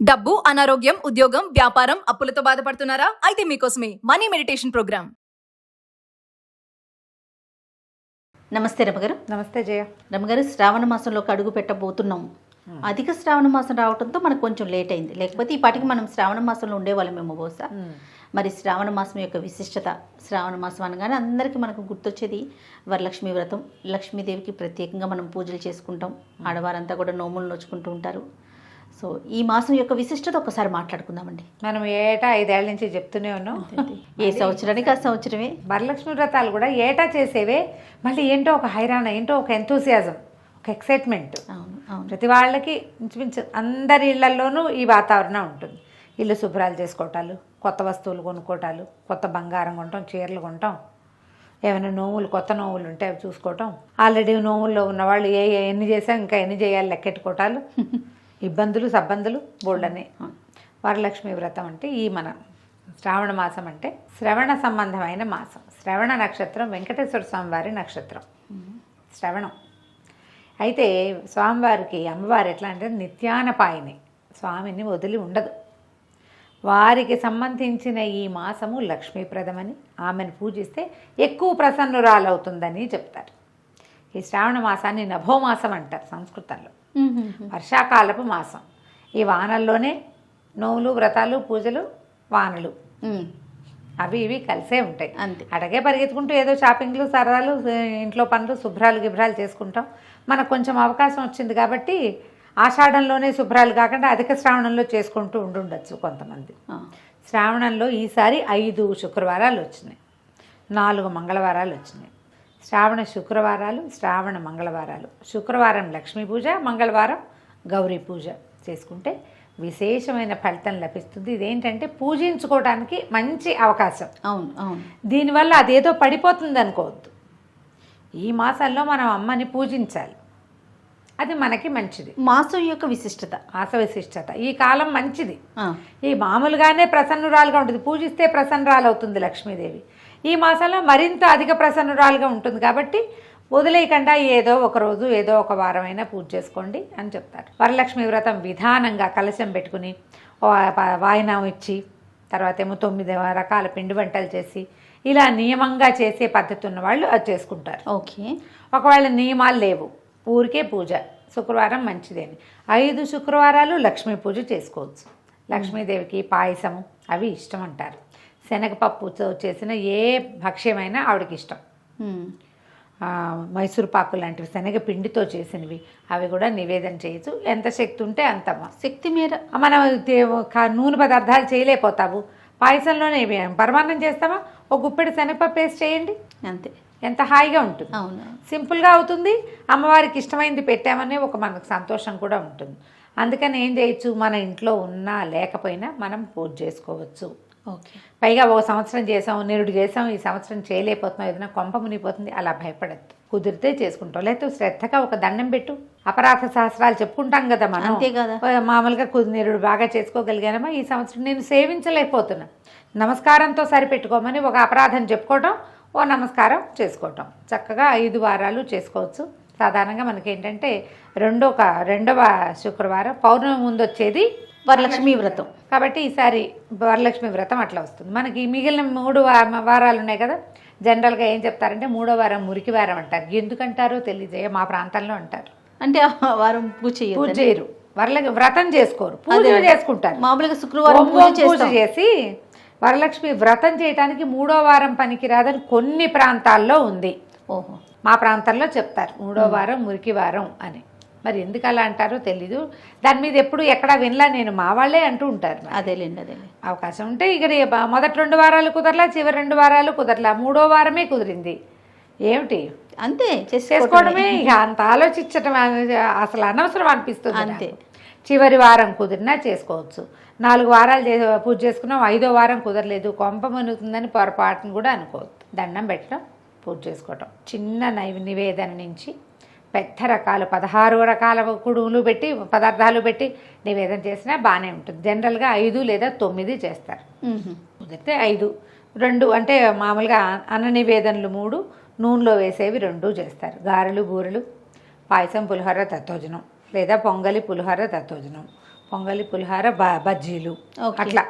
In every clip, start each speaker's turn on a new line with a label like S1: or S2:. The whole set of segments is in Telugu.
S1: డబ్బు, అనారోగ్యం, ఉద్యోగం, వ్యాపారం, అప్పులతో బాధపడుతున్నారా? అయితే మీకోసమే మనీ మెడిటేషన్ ప్రోగ్రామ్.
S2: నమస్తే రమగారు.
S3: నమస్తే జయ.
S2: రమగారు, శ్రావణ మాసంలోకి అడుగు పెట్టబోతున్నాం. అధిక శ్రావణ మాసం రావడంతో మనకు కొంచెం లేట్ అయింది, లేకపోతే ఈ పాటికి మనం శ్రావణ మాసంలో ఉండేవాళ్ళమేమో బహుశా. మరి శ్రావణ మాసం యొక్క విశిష్టత, శ్రావణ మాసం అనగానే అందరికీ మనకు గుర్తొచ్చేది వరలక్ష్మి వ్రతం. లక్ష్మీదేవికి ప్రత్యేకంగా మనం పూజలు చేసుకుంటాం, ఆడవారంతా కూడా నోములు నోచుకుంటూ ఉంటారు. సో ఈ మాసం యొక్క విశిష్టత ఒకసారి మాట్లాడుకుందామండి.
S3: మనం ఏటా 5 ఏళ్ల నుంచి చెప్తూనే ఉన్నాం.
S2: ఏ సంవత్సరానికి ఆ సంవత్సరమే
S3: వరలక్ష్మి వ్రతాలు కూడా ఏటా చేసేవే. మళ్ళీ ఏంటో ఒక హైరాణ, ఏంటో ఒక ఎంతూసియాజం, ఒక ఎక్సైట్మెంట్.
S2: అవును అవును.
S3: ప్రతి వాళ్ళకి ఇంచుమించు అందరి ఇళ్లలోనూ ఈ వాతావరణం ఉంటుంది. ఇల్లు శుభ్రాలు చేసుకోవటాలు, కొత్త వస్తువులు కొనుక్కోవటాలు, కొత్త బంగారం కొనటం, చీరలు కొనటం, ఏమైనా నోములు, కొత్త నోములు ఉంటే అవి చూసుకోవటం, ఆల్రెడీ నోముల్లో ఉన్నవాళ్ళు ఎన్ని చేసాం ఇంకా ఎన్ని చేయాలి లెక్కెట్టుకోవటాలు, ఇబ్బందులు సబ్బందులు బోల్డనే. వరలక్ష్మి వ్రతం అంటే ఈ మన శ్రావణ మాసం అంటే శ్రవణ సంబంధమైన మాసం. శ్రవణ నక్షత్రం వెంకటేశ్వర స్వామివారి నక్షత్రం శ్రవణం. అయితే స్వామివారికి అమ్మవారు ఎట్లా అంటే నిత్యానపాయిని, స్వామిని వదిలి ఉండదు. వారికి సంబంధించిన ఈ మాసము లక్ష్మీప్రదమని, ఆమెను పూజిస్తే ఎక్కువ ప్రసన్నురాలవుతుందని చెప్తారు. ఈ శ్రావణ మాసాన్ని నభోమాసం అంటారు సంస్కృతంలో, వర్షాకాలపు మాసం. ఈ వానల్లోనే నోవులు, వ్రతాలు, పూజలు, వానలు అవి ఇవి కలిసే ఉంటాయి.
S2: అంతే.
S3: అటగే పరిగెత్తుకుంటూ ఏదో షాపింగ్లు, సరదాలు, ఇంట్లో పనులు, శుభ్రాలు గిభ్రాలు చేసుకుంటాం. మనకు కొంచెం అవకాశం వచ్చింది కాబట్టి ఆషాఢంలోనే శుభ్రాలు కాకుండా అధిక శ్రావణంలో చేసుకుంటూ ఉండుండొచ్చు కొంతమంది. శ్రావణంలో ఈసారి 5 శుక్రవారాలు వచ్చినాయి, 4 మంగళవారాలు వచ్చినాయి. శ్రావణ శుక్రవారాలు, శ్రావణ మంగళవారాలు. శుక్రవారం లక్ష్మీ పూజ, మంగళవారం గౌరీ పూజ చేసుకుంటే విశేషమైన ఫలితం లభిస్తుంది. ఇదేంటంటే పూజించుకోవడానికి మంచి అవకాశం.
S2: అవును అవును.
S3: దీనివల్ల అదేదో పడిపోతుంది అనుకోవద్దు. ఈ మాసాల్లో మనం అమ్మని పూజించాలి, అది మనకి మంచిది.
S2: మాసం యొక్క విశిష్టత,
S3: మాస విశిష్టత. ఈ కాలం మంచిది. ఈ మామూలుగానే ప్రసన్నురాలుగా ఉంటుంది, పూజిస్తే ప్రసన్నురాలవుతుంది లక్ష్మీదేవి. ఈ మాసంలో మరింత అధిక ప్రసన్నురాలుగా ఉంటుంది కాబట్టి వదిలేయకుండా ఏదో ఒక రోజు, ఏదో ఒక వారమైనా పూజ చేసుకోండి అని చెప్తారు. వరలక్ష్మి వ్రతం విధానంగా కలశం పెట్టుకుని వాయినం ఇచ్చి, తర్వాత ఏమో 9 రకాల పిండి వంటలు చేసి, ఇలా నియమంగా చేసే పద్ధతి ఉన్న వాళ్ళు అది చేసుకుంటారు.
S2: ఓకే.
S3: ఒకవేళ నియమాలు లేవు, ఊరికే పూజ, శుక్రవారం మంచిదేని 5 శుక్రవారాలు లక్ష్మీ పూజ చేసుకోవచ్చు. లక్ష్మీదేవికి పాయసము అవి ఇష్టం అంటారు. శనగపప్పుతో చేసిన ఏ భక్ష్యమైనా ఆవిడకి ఇష్టం. మైసూర్ పాకు లాంటివి శనగ పిండితో చేసినవి అవి కూడా నివేదన చేయొచ్చు. ఎంత శక్తి ఉంటే అంత
S2: శక్తి మేర.
S3: మనం నూనె పదార్థాలు చేయలేకపోతావు, పాయసంలోనే పరమాన్నం చేస్తామా, ఒక గుప్పెడు శనగపప్పు వేసి చేయండి,
S2: అంతే.
S3: ఎంత హాయిగా ఉంటుంది.
S2: అవును,
S3: సింపుల్గా అవుతుంది. అమ్మవారికి ఇష్టమైంది పెట్టామని ఒక మనకు సంతోషం కూడా ఉంటుంది. అందుకని ఏం చేయొచ్చు, మన ఇంట్లో ఉన్నా లేకపోయినా మనం పూజ చేసుకోవచ్చు.
S2: ఓకే.
S3: పైగా ఒక సంవత్సరం చేసాం, నిరుడు చేసాం, ఈ సంవత్సరం చేయలేకపోతున్నాం, ఏదైనా కొంప మునిగిపోతుంది, అలా భయపడద్దు. కుదిరితే చేసుకుంటాం, లేకపోతే శ్రద్ధగా ఒక దండం పెట్టు. అపరాధ సహస్రాలు చెప్పుకుంటాం కదా మనం,
S2: అంతే కదా.
S3: మామూలుగా నిరుడు బాగా చేసుకోగలిగానమా, ఈ సంవత్సరం నేను సేవించలేకపోతున్నా, నమస్కారంతో సరిపెట్టుకోమని ఒక అపరాధం చెప్పుకోవటం, ఓ నమస్కారం చేసుకోవటం. చక్కగా 5 వారాలు చేసుకోవచ్చు. సాధారణంగా మనకేంటంటే రెండవ శుక్రవారం పౌర్ణమి ముందు వచ్చేది
S2: వరలక్ష్మి వ్రతం
S3: కాబట్టి ఈసారి వరలక్ష్మి వ్రతం అట్లా వస్తుంది. మనకి మిగిలిన 3 వారాలు ఉన్నాయి కదా, జనరల్గా ఏం చెప్తారంటే 3వ వారం మురికి వారం అంటారు. ఎందుకంటారో తెలియజేయ, మా ప్రాంతంలో అంటారు.
S2: అంటే ఆ వారం పూజ
S3: చేయరు, వ్రతం చేసుకోరు, పూజ చేసుకుంటారు.
S2: మామూలుగా శుక్రవారం
S3: పూజ చేసి వరలక్ష్మి వ్రతం చేయడానికి 3వ వారం పనికిరాదని కొన్ని ప్రాంతాల్లో ఉంది.
S2: ఓహో.
S3: మా ప్రాంతంలో చెప్తారు 3వ వారం మురికి వారం అని. మరి ఎందుకు అలా అంటారో తెలీదు, దాని మీద ఎప్పుడు ఎక్కడా వినలా నేను, మా వాళ్ళే అంటూ ఉంటారు.
S2: అదేలేండి.
S3: అవకాశం ఉంటే ఇక మొదటి 2 వారాలు కుదరలా, చివరి 2 వారాలు కుదరలా, 3వ వారమే కుదిరింది, ఏమిటి
S2: అంతే
S3: చేసుకోవడమే. ఇక అంత ఆలోచించడం అసలు అనవసరం అనిపిస్తుంది.
S2: అంతే.
S3: చివరి వారం కుదిరినా చేసుకోవచ్చు. 4 వారాలు పూజ చేసుకున్నాం, 5వ వారం కుదరలేదు, కొంప మునుగుతుందని పొరపాటును కూడా అనుకోవద్దు. దండం పెట్టడం, పూజ చేసుకోవటం, చిన్న నివేదన నుంచి పెద్ద రకాలు 16 రకాల కుడుములు పెట్టి, పదార్థాలు పెట్టి నివేదన చేసినా బాగానే ఉంటుంది. జనరల్గా 5 లేదా 9 చేస్తారు. కుదిరితే 5, 2 అంటే మామూలుగా అన్న నివేదనలు 3, నూనెలో వేసేవి 2 చేస్తారు. గారెలు, బూరెలు, పాయసం, పులిహోర, దత్తోజనం, లేదా పొంగలి, పులిహోర, దత్తోజనం, పొంగలి పులిహార బజ్జీలు
S2: Okay.
S3: అట్లా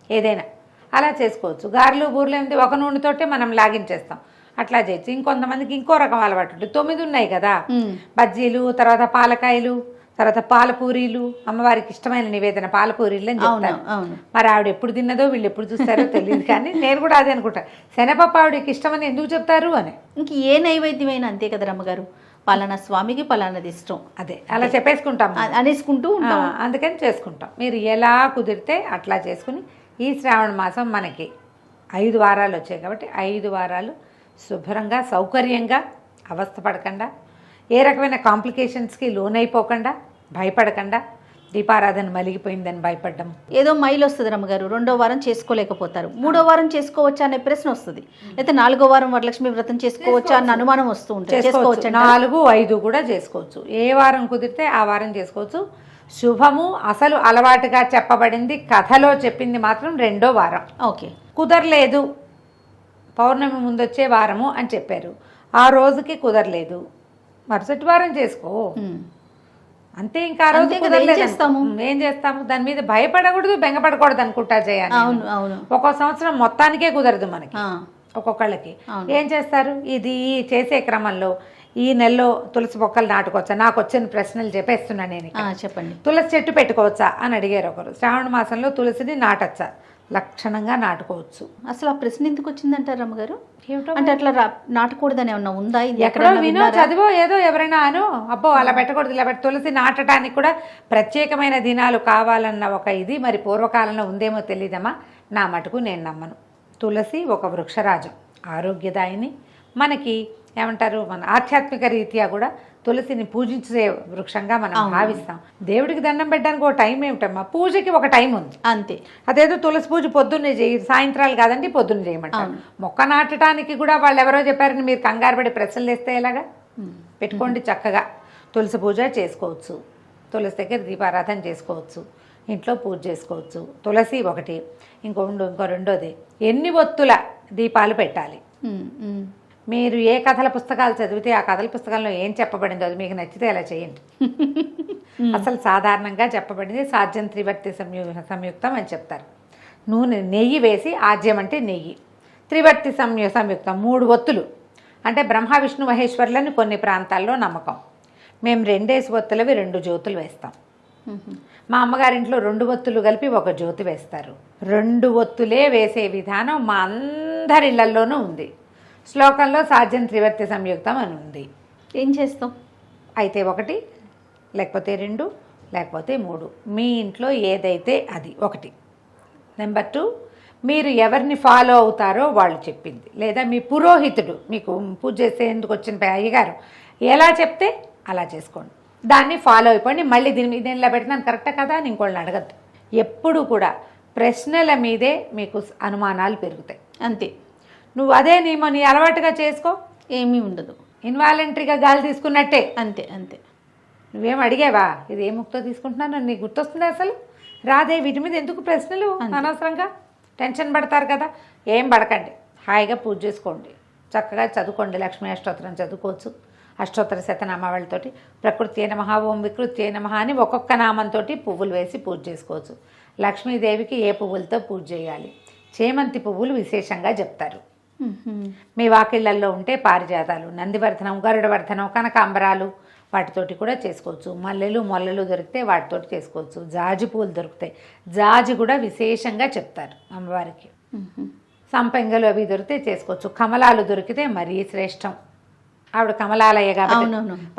S3: ఏదైనా అలా చేసుకోవచ్చు. గారెలు బూరెలు ఏంటి ఒక నూనెతోటే మనం లాగించేస్తాం, అట్లా చేయొచ్చు. ఇంకొంతమందికి ఇంకో రకం అలవాటు ఉంటుంది. 9 ఉన్నాయి కదా, బజ్జీలు, తర్వాత పాలకాయలు, తర్వాత పాలపూరీలు, అమ్మవారికి ఇష్టమైన నివేదన పాలపూరీలు అని చెప్తారు.
S2: అవును.
S3: మరి ఆవిడ ఎప్పుడు తిన్నదో వీళ్ళు ఎప్పుడు చూస్తారో తెలియదు, కానీ నేను కూడా అదే అనుకుంటా, శనగపప్పు ఆవిడకి ఇష్టమని ఎందుకు చెప్తారు అని.
S2: ఇంక ఏ నైవేద్యమైనా అంతే కదా రమ్మగారు, పలానా స్వామికి పలానాది ఇష్టం
S3: అదే అలా చెప్పేసుకుంటాం,
S2: అనేసుకుంటూ ఉంటాం.
S3: అందుకని చేసుకుంటాం. మీరు ఎలా కుదిరితే అట్లా చేసుకుని ఈ శ్రావణ మాసం మనకి 5 వారాలు వచ్చాయి కాబట్టి 5 వారాలు శుభ్రంగా సౌకర్యంగా అవస్థపడకుండా, ఏ రకమైన కాంప్లికేషన్స్కి లోనైపోకుండా, భయపడకుండా, దీపారాధన మలిగిపోయిందని భయపడ్డం.
S2: ఏదో మైలు వస్తుంది రమ్మగారు, 2వ వారం చేసుకోలేకపోతారు, 3వ వారం చేసుకోవచ్చా అనే ప్రశ్న వస్తుంది, లేకపోతే 4వ వారం వరలక్ష్మి వ్రతం చేసుకోవచ్చా అన్న అనుమానం వస్తూ ఉంటుంది. చేసుకోవచ్చు,
S3: 4, 5 కూడా చేసుకోవచ్చు. ఏ వారం కుదిరితే ఆ వారం చేసుకోవచ్చు. శుభము అసలు అలవాటుగా చెప్పబడింది, కథలో చెప్పింది మాత్రం 2వ వారం.
S2: ఓకే,
S3: కుదరలేదు పౌర్ణమి ముందొచ్చే వారము అని చెప్పారు, ఆ రోజుకి కుదరలేదు, మరుసటి వారం చేసుకో అంతే. ఇంకా ఆ రోజు కుదరలేదు ఏం చేస్తాము, దాని మీద భయపడకూడదు, బెంగపడకూడదు అనుకుంటా చేయాలి.
S2: అవును.
S3: ఒక్కో సంవత్సరం మొత్తానికే కుదరదు మనకి, ఒక్కొక్కళ్ళకి. ఏం చేస్తారు, ఇది చేసే క్రమంలో ఈ నెలలో తులసి మొక్కలు నాటుకోవచ్చా, నాకు వచ్చిన ప్రశ్నలు చెప్పేస్తున్నా నేను.
S2: చెప్పండి.
S3: తులసి చెట్టు పెట్టుకోవచ్చా అని అడిగారు ఒకరు. శ్రావణ మాసంలో తులసిని నాటచ్చా? లక్షణంగా నాటుకోవచ్చు.
S2: అసలు ఆ ప్రశ్న ఎందుకు వచ్చిందంటారు రమ్మగారు? అంటే అట్లా నాటకూడదని ఏమన్నా ఉందా?
S3: ఎక్కడో వినో చదివో ఏదో ఎవరైనా అను, అబ్బో అలా పెట్టకూడదు ఇలా తులసి నాటడానికి కూడా ప్రత్యేకమైన దినాలు కావాలన్న ఒక ఇది మరి పూర్వకాలంలో ఉందేమో తెలియదమ్మా. నా మటుకు నేను నమ్మను. తులసి ఒక వృక్షరాజం, ఆరోగ్యదాయిని. మనకి ఏమంటారు, మన ఆధ్యాత్మిక రీత్యా కూడా తులసిని పూజించే వృక్షంగా మనం భావిస్తాం. దేవుడికి దండం పెట్టడానికి ఒక టైం ఏమిటమ్మా, పూజకి ఒక టైం ఉంది
S2: అంతే. అదేదో
S3: తులసి పూజ పొద్దున్నే చేయి, సాయంత్రాలు కాదండి పొద్దున్న చేయమంటారు. మొక్క నాటడానికి కూడా వాళ్ళు ఎవరో చెప్పారని మీరు కంగారు పడి ప్రశ్నలు వేస్తే ఎలాగా? పెట్టుకోండి, చక్కగా తులసి పూజ చేసుకోవచ్చు, తులసి దగ్గర దీపారాధన చేసుకోవచ్చు, ఇంట్లో పూజ చేసుకోవచ్చు. తులసి ఒకటి. ఇంకో రెండోది, ఎన్ని ఒత్తుల దీపాలు పెట్టాలి. మీరు ఏ కథల పుస్తకాలు చదివితే ఆ కథల పుస్తకాల్లో ఏం చెప్పబడిందో అది మీకు నచ్చితే అలా చేయండి. అసలు సాధారణంగా చెప్పబడింది సాధ్యం త్రివర్తి సంయుక్తం అని చెప్తారు. నెయ్యి వేసి, ఆజ్యం అంటే నెయ్యి, త్రివర్తి సంయుక్తం 3 ఒత్తులు అంటే బ్రహ్మ విష్ణు మహేశ్వరులని కొన్ని ప్రాంతాల్లో నమ్మకం. మేము 2 ఒత్తులవి 2 జ్యోతులు వేస్తాం. మా అమ్మగారింట్లో 2 ఒత్తులు కలిపి 1 జ్యోతి వేస్తారు. 2 ఒత్తులే వేసే విధానం మా అందరి ఇళ్లల్లోనూ ఉంది. శ్లోకంలో సాధ్యం త్రివర్తి సంయుక్తం అని ఉంది.
S2: ఏం చేస్తాం?
S3: అయితే 1, లేకపోతే 2, లేకపోతే 3, మీ ఇంట్లో ఏదైతే అది 1. నెంబర్ 2, మీరు ఎవరిని ఫాలో అవుతారో వాళ్ళు చెప్పింది, లేదా మీ పురోహితుడు మీకు పూజ చేసేందుకు వచ్చిన అయ్యగారు ఎలా చెప్తే అలా చేసుకోండి, దాన్ని ఫాలో అయిపోండి. మళ్ళీ దీని మీద ఇలా పెట్టినాను కరెక్టా కదా అని ఇంకోళ్ళని అడగద్దు. ఎప్పుడు కూడా ప్రశ్నల మీదే మీకు అనుమానాలు పెరుగుతాయి.
S2: అంతే.
S3: నువ్వు అదే నీ అలవాటుగా చేసుకో,
S2: ఏమీ ఉండదు,
S3: ఇన్వాలంటరీగా గాలి తీసుకున్నట్టే.
S2: అంతే.
S3: నువ్వేం అడిగావా ఇది ఏ ముక్తో తీసుకుంటున్నాను నీకు గుర్తొస్తుంది అసలు రాదే? వీటి మీద ఎందుకు ప్రశ్నలు? అనవసరంగా టెన్షన్ పడతారు కదా. ఏం పడకండి, హాయిగా పూజ చేసుకోండి, చక్కగా చదువుకోండి. లక్ష్మీ అష్టోత్తరం చదువుకోవచ్చు, అష్టోత్తర శతనామావళితోటి ప్రకృత్యై నమః, ఓం వికృత్యై నమః అని ఒక్కొక్క నామంతో పువ్వులు వేసి పూజ చేసుకోవచ్చు. లక్ష్మీదేవికి ఏ పువ్వులతో పూజ చేయాలి? చేమంతి పువ్వులు విశేషంగా చెప్తారు. మీ వాకిళ్లల్లో ఉంటే పారిజాతాలు, నందివర్ధనం, గరుడవర్ధనం, కనకాంబరాలు వాటితోటి కూడా చేసుకోవచ్చు. మల్లెలు, మొల్లలు దొరికితే వాటితోటి చేసుకోవచ్చు. జాజి పూలు దొరుకుతాయి, జాజి కూడా విశేషంగా చెప్తారు అమ్మవారికి. సంపెంగలు అవి దొరికితే చేసుకోవచ్చు. కమలాలు దొరికితే మరీ శ్రేష్టం. ఆవిడ కమలాలయ్య కాబట్టి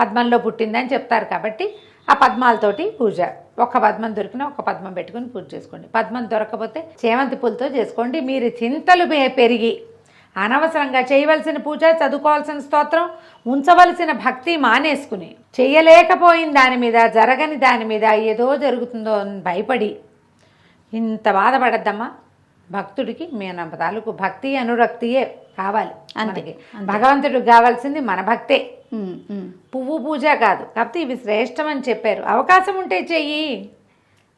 S3: పద్మంలో పుట్టిందని చెప్తారు కాబట్టి ఆ పద్మాలతోటి పూజ. ఒక పద్మం దొరికినా ఒక పద్మం పెట్టుకుని పూజ చేసుకోండి. పద్మం దొరకకపోతే చేమంతి పూలతో చేసుకోండి. మీరు చింతలు పెరిగి అనవసరంగా చేయవలసిన పూజ, చదువుకోవాల్సిన స్తోత్రం, ఉంచవలసిన భక్తి మానేసుకుని చేయలేకపోయిన దాని మీద, జరగని దాని మీద ఏదో జరుగుతుందో అని భయపడి ఇంత బాధపడద్దమ్మా. భక్తుడికి మన తాలూకు భక్తి అనురక్తియే కావాలి. అందుకే భగవంతుడికి కావాల్సింది మన భక్తే, పువ్వు పూజ కాదు. కాబట్టి ఇవి శ్రేష్టం అని చెప్పారు. అవకాశం ఉంటే చెయ్యి,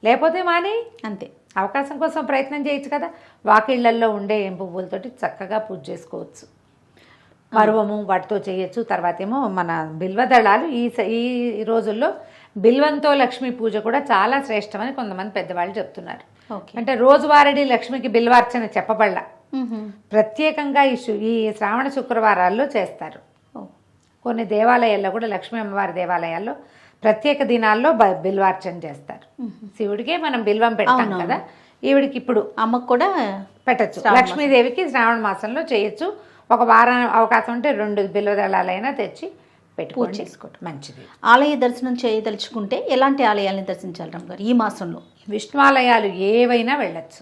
S3: లేకపోతే మాని. అంతే. అవకాశం కోసం ప్రయత్నం చేయొచ్చు కదా. వాకిళ్లల్లో ఉండే పువ్వులతోటి చక్కగా పూజ చేసుకోవచ్చు. పర్వము వాటితో చేయొచ్చు. తర్వాత ఏమో మన బిల్వదళాలు ఈ రోజుల్లో బిల్వంతో లక్ష్మీ పూజ కూడా చాలా శ్రేష్టమని కొంతమంది పెద్దవాళ్ళు చెప్తున్నారు.
S2: ఓకే.
S3: అంటే రోజువారీ లక్ష్మికి బిల్వార్చన చెప్పబడలా, ప్రత్యేకంగా ఈ శ్రావణ శుక్రవారాల్లో చేస్తారు. కొన్ని దేవాలయాల్లో కూడా లక్ష్మీ అమ్మవారి దేవాలయాల్లో ప్రత్యేక దినాల్లో బిల్వార్చన చేస్తారు. శివుడికే మనం బిల్వం పెడతాం కదా, ఈవిడికి ఇప్పుడు
S2: అమ్మకు కూడా
S3: పెట్టచ్చు. లక్ష్మీదేవికి శ్రావణ మాసంలో చేయొచ్చు. ఒక వారం అవకాశం ఉంటే 2 బిల్వదళాలైనా తెచ్చి
S2: పూజ చేసుకోవటం
S3: మంచిది.
S2: ఆలయ దర్శనం చేయదలుచుకుంటే ఎలాంటి ఆలయాలను దర్శించాలి రమ్మగారు ఈ మాసంలో?
S3: విష్ణువాలయాలు ఏవైనా వెళ్ళచ్చు,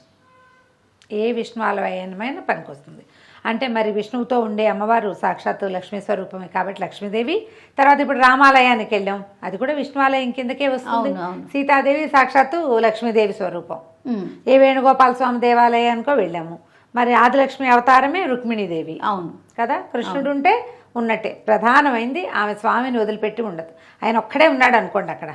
S3: ఏ విష్ణువాలయమైనా పనికొస్తుంది. అంటే మరి విష్ణువుతో ఉండే అమ్మవారు సాక్షాత్తు లక్ష్మీ స్వరూపమే కాబట్టి లక్ష్మీదేవి. తర్వాత ఇప్పుడు రామాలయానికి వెళ్ళాం, అది కూడా విష్ణువాలయం కిందకే వస్తుంది. సీతాదేవి సాక్షాత్తు లక్ష్మీదేవి స్వరూపం. ఏ వేణుగోపాల స్వామి దేవాలయానికో వెళ్ళాము, మరి ఆదిలక్ష్మి అవతారమే రుక్మిణీదేవి.
S2: అవును
S3: కదా, కృష్ణుడు ఉంటే ఉన్నట్టే. ప్రధానమైంది ఆమె స్వామిని వదిలిపెట్టి ఉండదు. ఆయన ఒక్కడే ఉన్నాడు అనుకోండి అక్కడ,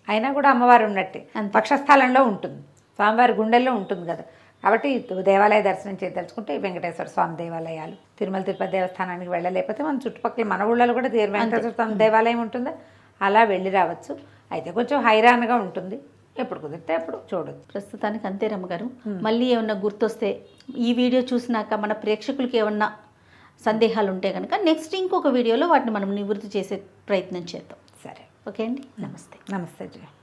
S3: అయినా కూడా అమ్మవారు ఉన్నట్టే. పక్షస్థలంలో ఉంటుంది, స్వామివారి గుండెల్లో ఉంటుంది కదా. కాబట్టి దేవాలయ దర్శనం చేయదలుచుకుంటే వెంకటేశ్వర స్వామి దేవాలయాలు, తిరుమల తిరుపతి దేవస్థానానికి వెళ్ళలేకపోతే మన చుట్టుపక్కల మన ఊళ్ళలో కూడా వెంకటేశ్వర స్వామి దేవాలయం ఉంటుందా, అలా వెళ్ళి రావచ్చు. అయితే కొంచెం హైరాన్గా ఉంటుంది, ఎప్పుడు కుదిరితే అప్పుడు చూడొచ్చు.
S2: ప్రస్తుతానికి అంతే రమ్మగారు. మళ్ళీ ఏమన్నా గుర్తొస్తే ఈ వీడియో చూసినాక మన ప్రేక్షకులకి ఏమన్నా సందేహాలు ఉంటే కనుక నెక్స్ట్ ఇంకొక వీడియోలో వాటిని మనం నివృత్తి చేసే ప్రయత్నం చేద్దాం.
S3: సరే,
S2: ఓకే అండి, నమస్తే.
S3: నమస్తే జయ.